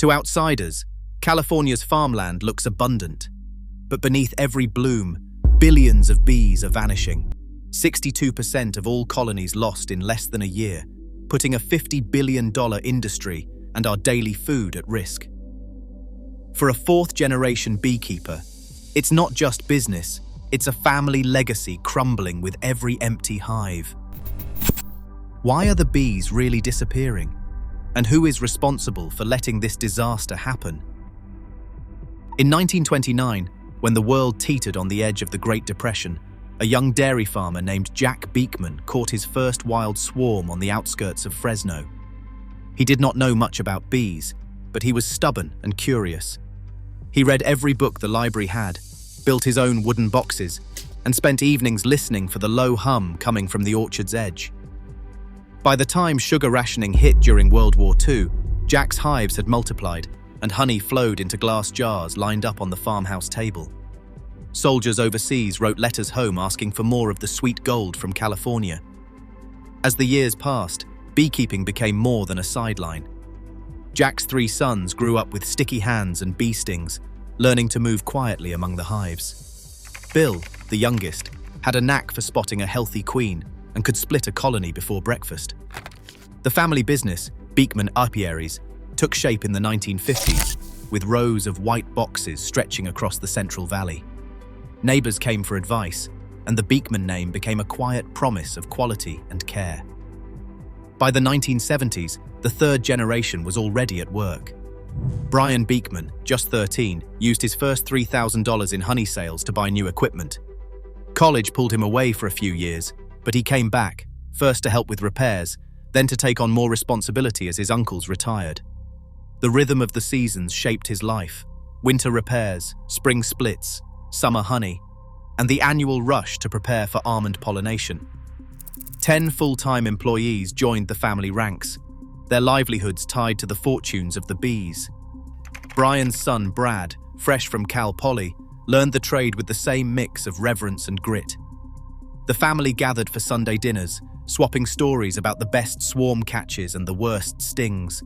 To outsiders, California's farmland looks abundant. But beneath every bloom, billions of bees are vanishing. 62% of all colonies lost in less than a year, putting a $50 billion industry and our daily food at risk. For a fourth-generation beekeeper, it's not just business, it's a family legacy crumbling with every empty hive. Why are the bees really disappearing? And who is responsible for letting this disaster happen? In 1929, when the world teetered on the edge of the Great Depression, a young dairy farmer named Jack Beekman caught his first wild swarm on the outskirts of Fresno. He did not know much about bees, but he was stubborn and curious. He read every book the library had, built his own wooden boxes, and spent evenings listening for the low hum coming from the orchard's edge. By the time sugar rationing hit during World War II, Jack's hives had multiplied, and honey flowed into glass jars lined up on the farmhouse table. Soldiers overseas wrote letters home asking for more of the sweet gold from California. As the years passed, beekeeping became more than a sideline. Jack's 3 sons grew up with sticky hands and bee stings, learning to move quietly among the hives. Bill, the youngest, had a knack for spotting a healthy queen and could split a colony before breakfast. The family business, Beekman Apiaries, took shape in the 1950s, with rows of white boxes stretching across the Central Valley. Neighbors came for advice, and the Beekman name became a quiet promise of quality and care. By the 1970s, the third generation was already at work. Brian Beekman, just 13, used his first $3,000 in honey sales to buy new equipment. College pulled him away for a few years, but he came back, first to help with repairs, then to take on more responsibility as his uncles retired. The rhythm of the seasons shaped his life: winter repairs, spring splits, summer honey, and the annual rush to prepare for almond pollination. 10 full-time employees joined the family ranks, their livelihoods tied to the fortunes of the bees. Brian's son, Brad, fresh from Cal Poly, learned the trade with the same mix of reverence and grit. The family gathered for Sunday dinners, swapping stories about the best swarm catches and the worst stings.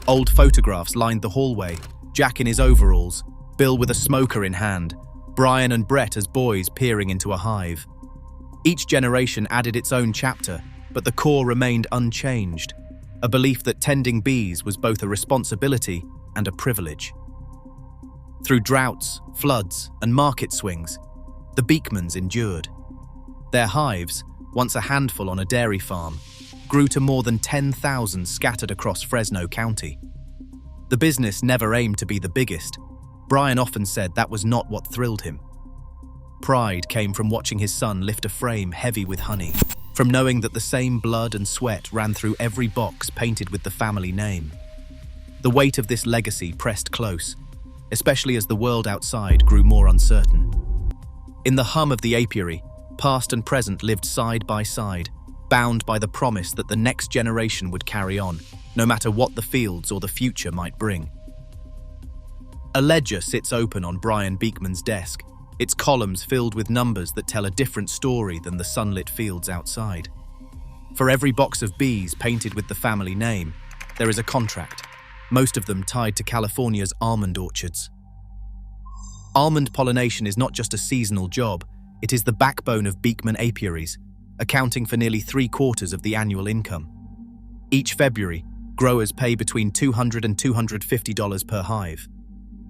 Old photographs lined the hallway, Jack in his overalls, Bill with a smoker in hand, Brian and Brett as boys peering into a hive. Each generation added its own chapter, but the core remained unchanged, a belief that tending bees was both a responsibility and a privilege. Through droughts, floods, and market swings, the Beekmans endured. Their hives, once a handful on a dairy farm, grew to more than 10,000 scattered across Fresno County. The business never aimed to be the biggest. Brian often said that was not what thrilled him. Pride came from watching his son lift a frame heavy with honey, from knowing that the same blood and sweat ran through every box painted with the family name. The weight of this legacy pressed close, especially as the world outside grew more uncertain. In the hum of the apiary, past and present lived side by side, bound by the promise that the next generation would carry on, no matter what the fields or the future might bring. A ledger sits open on Brian Beekman's desk, its columns filled with numbers that tell a different story than the sunlit fields outside. For every box of bees painted with the family name, there is a contract, most of them tied to California's almond orchards. Almond pollination is not just a seasonal job, it is the backbone of Beekman apiaries, accounting for nearly 3/4 of the annual income. Each February, growers pay between $200 and $250 per hive,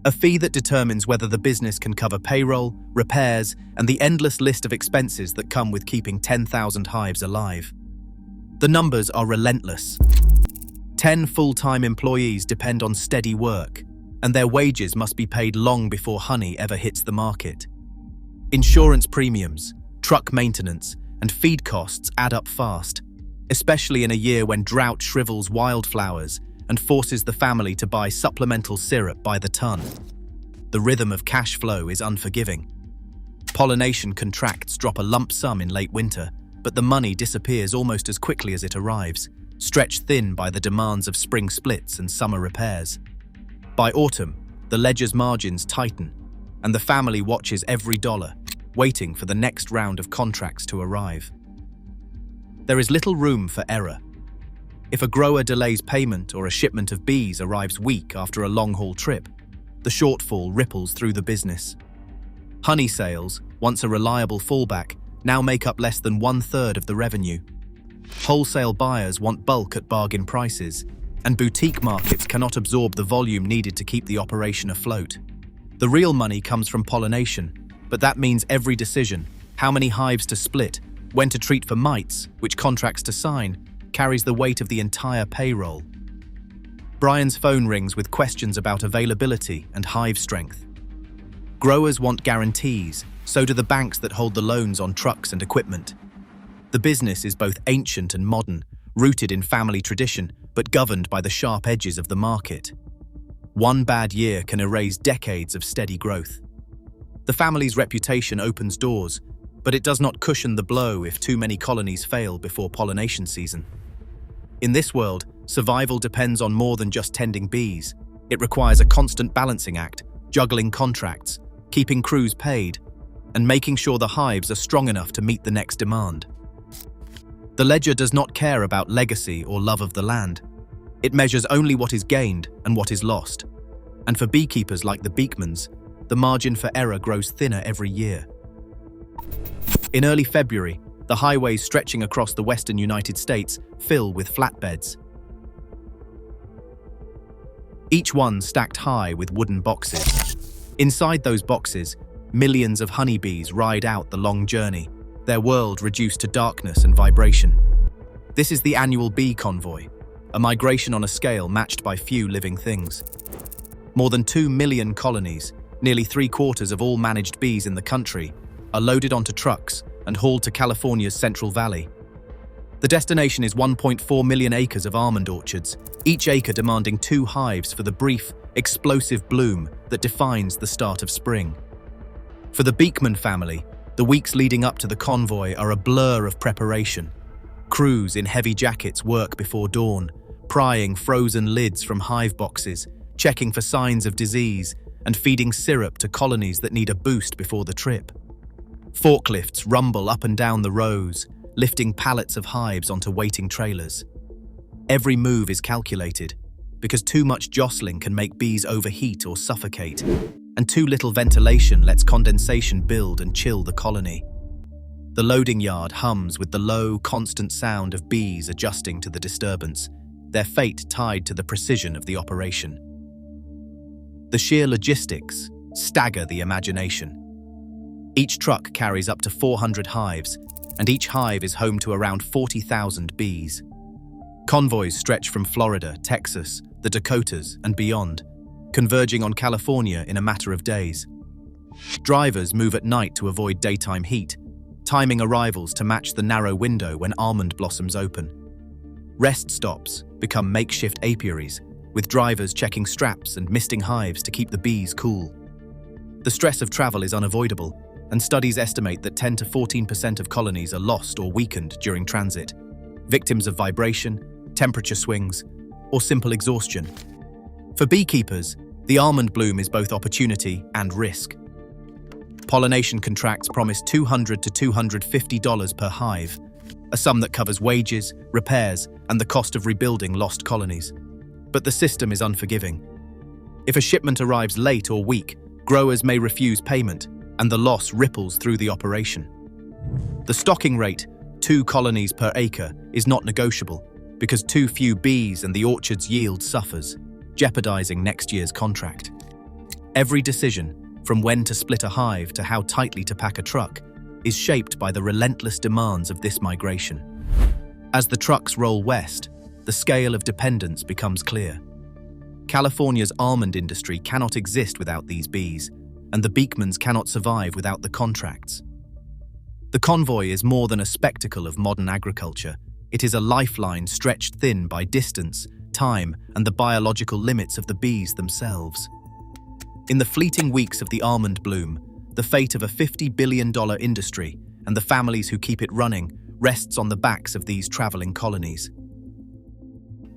a fee that determines whether the business can cover payroll, repairs, and the endless list of expenses that come with keeping 10,000 hives alive. The numbers are relentless. 10 full-time employees depend on steady work, and their wages must be paid long before honey ever hits the market. Insurance premiums, truck maintenance, and feed costs add up fast, especially in a year when drought shrivels wildflowers and forces the family to buy supplemental syrup by the ton. The rhythm of cash flow is unforgiving. Pollination contracts drop a lump sum in late winter, but the money disappears almost as quickly as it arrives, stretched thin by the demands of spring splits and summer repairs. By autumn, the ledger's margins tighten, and the family watches every dollar, waiting for the next round of contracts to arrive. There is little room for error. If a grower delays payment or a shipment of bees arrives weak after a long-haul trip, the shortfall ripples through the business. Honey sales, once a reliable fallback, now make up less than 1/3 of the revenue. Wholesale buyers want bulk at bargain prices, and boutique markets cannot absorb the volume needed to keep the operation afloat. The real money comes from pollination, but that means every decision, how many hives to split, when to treat for mites, which contracts to sign, carries the weight of the entire payroll. Brian's phone rings with questions about availability and hive strength. Growers want guarantees, so do the banks that hold the loans on trucks and equipment. The business is both ancient and modern, rooted in family tradition, but governed by the sharp edges of the market. One bad year can erase decades of steady growth. The family's reputation opens doors, but it does not cushion the blow if too many colonies fail before pollination season. In this world, survival depends on more than just tending bees. It requires a constant balancing act, juggling contracts, keeping crews paid, and making sure the hives are strong enough to meet the next demand. The ledger does not care about legacy or love of the land. It measures only what is gained and what is lost. And for beekeepers like the Beekmans, the margin for error grows thinner every year. In early February, the highways stretching across the western United States fill with flatbeds. Each one stacked high with wooden boxes. Inside those boxes, millions of honeybees ride out the long journey, their world reduced to darkness and vibration. This is the annual bee convoy, a migration on a scale matched by few living things. More than 2 million colonies, nearly 3/4 of all managed bees in the country, are loaded onto trucks and hauled to California's Central Valley. The destination is 1.4 million acres of almond orchards, each acre demanding 2 hives for the brief, explosive bloom that defines the start of spring. For the Beekman family, the weeks leading up to the convoy are a blur of preparation. Crews in heavy jackets work before dawn, prying frozen lids from hive boxes, checking for signs of disease, and feeding syrup to colonies that need a boost before the trip. Forklifts rumble up and down the rows, lifting pallets of hives onto waiting trailers. Every move is calculated, because too much jostling can make bees overheat or suffocate, and too little ventilation lets condensation build and chill the colony. The loading yard hums with the low, constant sound of bees adjusting to the disturbance, their fate tied to the precision of the operation. The sheer logistics stagger the imagination. Each truck carries up to 400 hives, and each hive is home to around 40,000 bees. Convoys stretch from Florida, Texas, the Dakotas, and beyond, converging on California in a matter of days. Drivers move at night to avoid daytime heat, timing arrivals to match the narrow window when almond blossoms open. Rest stops become makeshift apiaries, with drivers checking straps and misting hives to keep the bees cool. The stress of travel is unavoidable, and studies estimate that 10 to 14% of colonies are lost or weakened during transit, victims of vibration, temperature swings, or simple exhaustion. For beekeepers, the almond bloom is both opportunity and risk. Pollination contracts promise $200 to $250 per hive, a sum that covers wages, repairs, and the cost of rebuilding lost colonies. But the system is unforgiving. If a shipment arrives late or weak, growers may refuse payment, and the loss ripples through the operation. The stocking rate, 2 colonies per acre, is not negotiable because too few bees and the orchard's yield suffers, jeopardizing next year's contract. Every decision, from when to split a hive to how tightly to pack a truck, is shaped by the relentless demands of this migration. As the trucks roll west, the scale of dependence becomes clear. California's almond industry cannot exist without these bees, and the Beekmans cannot survive without the contracts. The convoy is more than a spectacle of modern agriculture. It is a lifeline stretched thin by distance, time, and the biological limits of the bees themselves. In the fleeting weeks of the almond bloom, the fate of a $50 billion industry and the families who keep it running rests on the backs of these traveling colonies.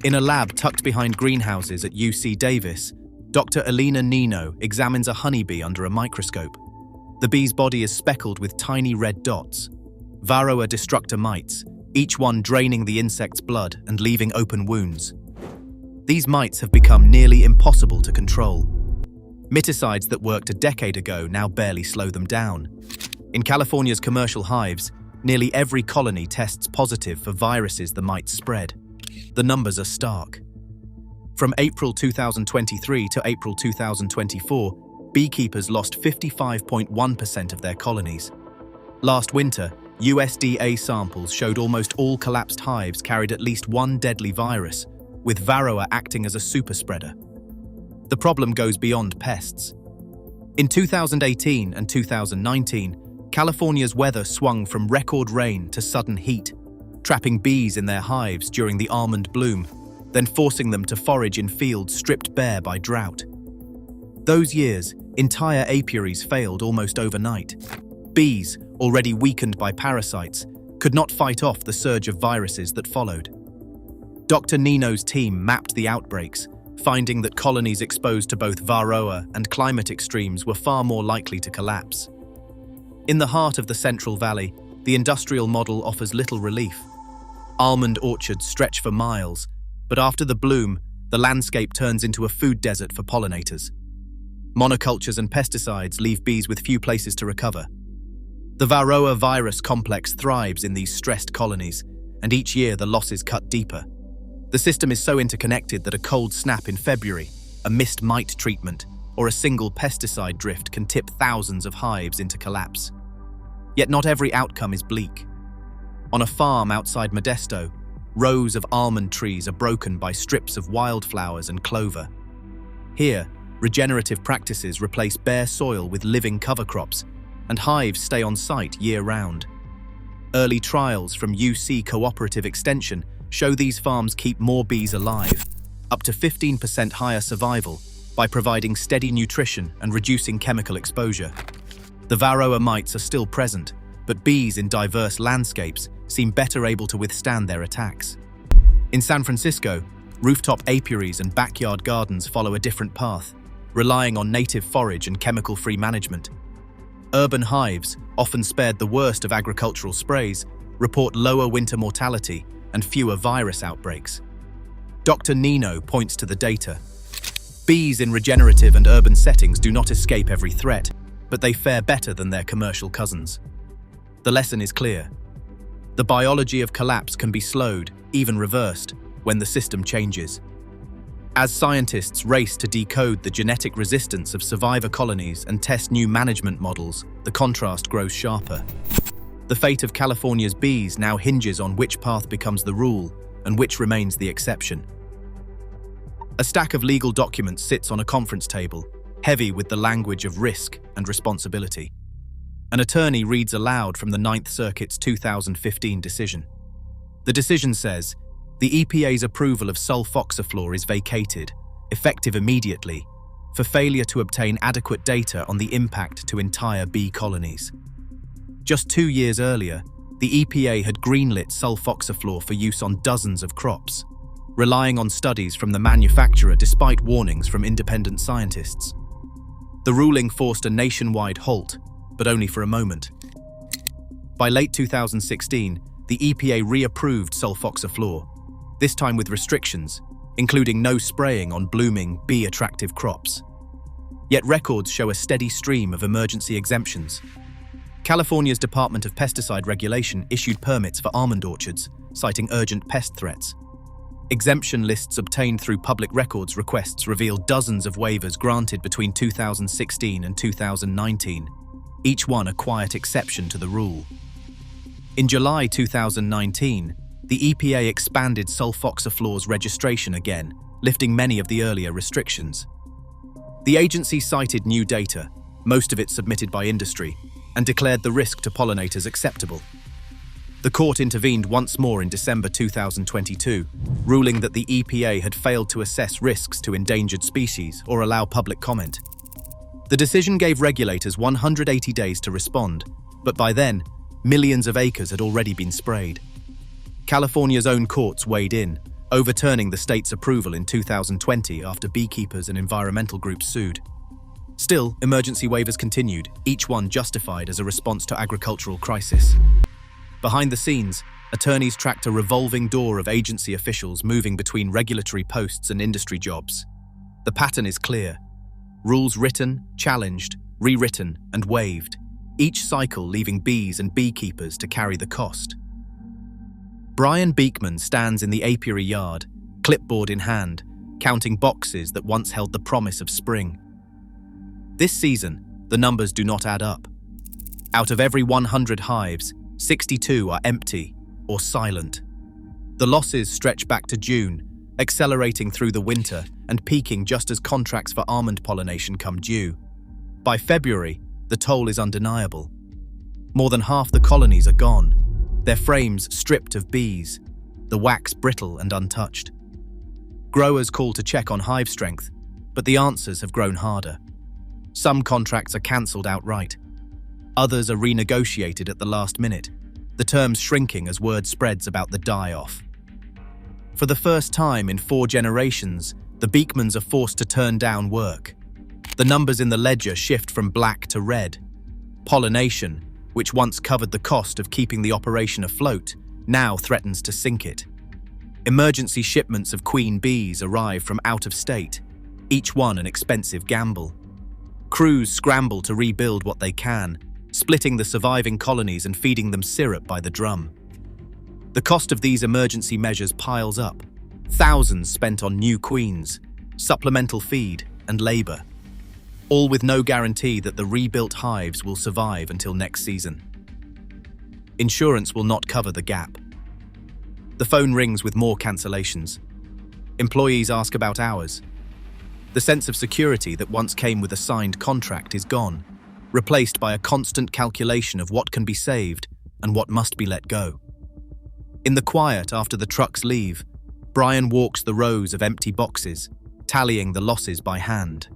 In a lab tucked behind greenhouses at UC Davis, Dr. Elena Nino examines a honeybee under a microscope. The bee's body is speckled with tiny red dots, Varroa destructor mites, each one draining the insect's blood and leaving open wounds. These mites have become nearly impossible to control. Miticides that worked a decade ago now barely slow them down. In California's commercial hives, nearly every colony tests positive for viruses the mites spread. The numbers are stark. From April 2023 to April 2024, beekeepers lost 55.1% of their colonies. Last winter, USDA samples showed almost all collapsed hives carried at least one deadly virus, with Varroa acting as a superspreader. The problem goes beyond pests. In 2018 and 2019, California's weather swung from record rain to sudden heat, trapping bees in their hives during the almond bloom, then forcing them to forage in fields stripped bare by drought. Those years, entire apiaries failed almost overnight. Bees, already weakened by parasites, could not fight off the surge of viruses that followed. Dr. Nino's team mapped the outbreaks, finding that colonies exposed to both Varroa and climate extremes were far more likely to collapse. In the heart of the Central Valley, the industrial model offers little relief. Almond orchards stretch for miles, but after the bloom, the landscape turns into a food desert for pollinators. Monocultures and pesticides leave bees with few places to recover. The Varroa virus complex thrives in these stressed colonies, and each year the losses cut deeper. The system is so interconnected that a cold snap in February, a missed mite treatment, or a single pesticide drift can tip thousands of hives into collapse. Yet not every outcome is bleak. On a farm outside Modesto, rows of almond trees are broken by strips of wildflowers and clover. Here, regenerative practices replace bare soil with living cover crops, and hives stay on site year-round. Early trials from UC Cooperative Extension show these farms keep more bees alive, up to 15% higher survival, by providing steady nutrition and reducing chemical exposure. The Varroa mites are still present, but bees in diverse landscapes seem better able to withstand their attacks. In San Francisco, rooftop apiaries and backyard gardens follow a different path, relying on native forage and chemical-free management. Urban hives, often spared the worst of agricultural sprays, report lower winter mortality and fewer virus outbreaks. Dr. Nino points to the data. Bees in regenerative and urban settings do not escape every threat, but they fare better than their commercial cousins. The lesson is clear. The biology of collapse can be slowed, even reversed, when the system changes. As scientists race to decode the genetic resistance of survivor colonies and test new management models, the contrast grows sharper. The fate of California's bees now hinges on which path becomes the rule and which remains the exception. A stack of legal documents sits on a conference table, heavy with the language of risk and responsibility. An attorney reads aloud from the Ninth Circuit's 2015 decision. The decision says, the EPA's approval of sulfoxaflor is vacated, effective immediately, for failure to obtain adequate data on the impact to entire bee colonies. Just 2 years earlier, the EPA had greenlit sulfoxaflor for use on dozens of crops, relying on studies from the manufacturer despite warnings from independent scientists. The ruling forced a nationwide halt, but only for a moment. By late 2016, the EPA reapproved sulfoxaflor, this time with restrictions, including no spraying on blooming, bee-attractive crops. Yet records show a steady stream of emergency exemptions. California's Department of Pesticide Regulation issued permits for almond orchards, citing urgent pest threats. Exemption lists obtained through public records requests reveal dozens of waivers granted between 2016 and 2019, each one a quiet exception to the rule. In July 2019, the EPA expanded sulfoxaflor's registration again, lifting many of the earlier restrictions. The agency cited new data, most of it submitted by industry, and declared the risk to pollinators acceptable. The court intervened once more in December 2022, ruling that the EPA had failed to assess risks to endangered species or allow public comment. The decision gave regulators 180 days to respond, but by then, millions of acres had already been sprayed. California's own courts weighed in, overturning the state's approval in 2020 after beekeepers and environmental groups sued. Still, emergency waivers continued, each one justified as a response to agricultural crisis. Behind the scenes, attorneys tracked a revolving door of agency officials moving between regulatory posts and industry jobs. The pattern is clear. Rules written, challenged, rewritten, and waived, each cycle leaving bees and beekeepers to carry the cost. Brian Beekman stands in the apiary yard, clipboard in hand, counting boxes that once held the promise of spring. This season, the numbers do not add up. Out of every 100 hives, 62 are empty or silent. The losses stretch back to June, accelerating through the winter and peaking just as contracts for almond pollination come due. By February, the toll is undeniable. More than half the colonies are gone, their frames stripped of bees, the wax brittle and untouched. Growers call to check on hive strength, but the answers have grown harder. Some contracts are cancelled outright. Others are renegotiated at the last minute, the terms shrinking as word spreads about the die-off. For the first time in 4 generations, the Beekmans are forced to turn down work. The numbers in the ledger shift from black to red. Pollination, which once covered the cost of keeping the operation afloat, now threatens to sink it. Emergency shipments of queen bees arrive from out of state, each one an expensive gamble. Crews scramble to rebuild what they can, splitting the surviving colonies and feeding them syrup by the drum. The cost of these emergency measures piles up. Thousands spent on new queens, supplemental feed, and labor, all with no guarantee that the rebuilt hives will survive until next season. Insurance will not cover the gap. The phone rings with more cancellations. Employees ask about hours. The sense of security that once came with a signed contract is gone, replaced by a constant calculation of what can be saved and what must be let go. In the quiet after the trucks leave, Brian walks the rows of empty boxes, tallying the losses by hand.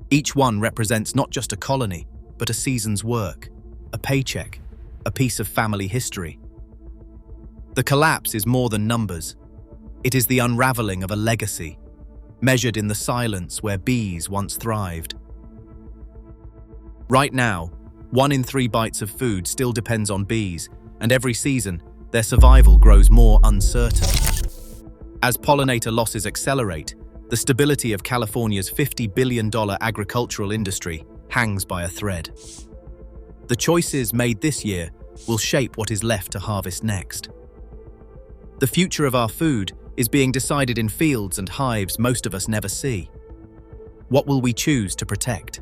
Each one represents not just a colony, but a season's work, a paycheck, a piece of family history. The collapse is more than numbers. It is the unraveling of a legacy, measured in the silence where bees once thrived. Right now, 1 in 3 bites of food still depends on bees, and every season, their survival grows more uncertain. As pollinator losses accelerate, the stability of California's $50 billion agricultural industry hangs by a thread. The choices made this year will shape what is left to harvest next. The future of our food is being decided in fields and hives most of us never see. What will we choose to protect?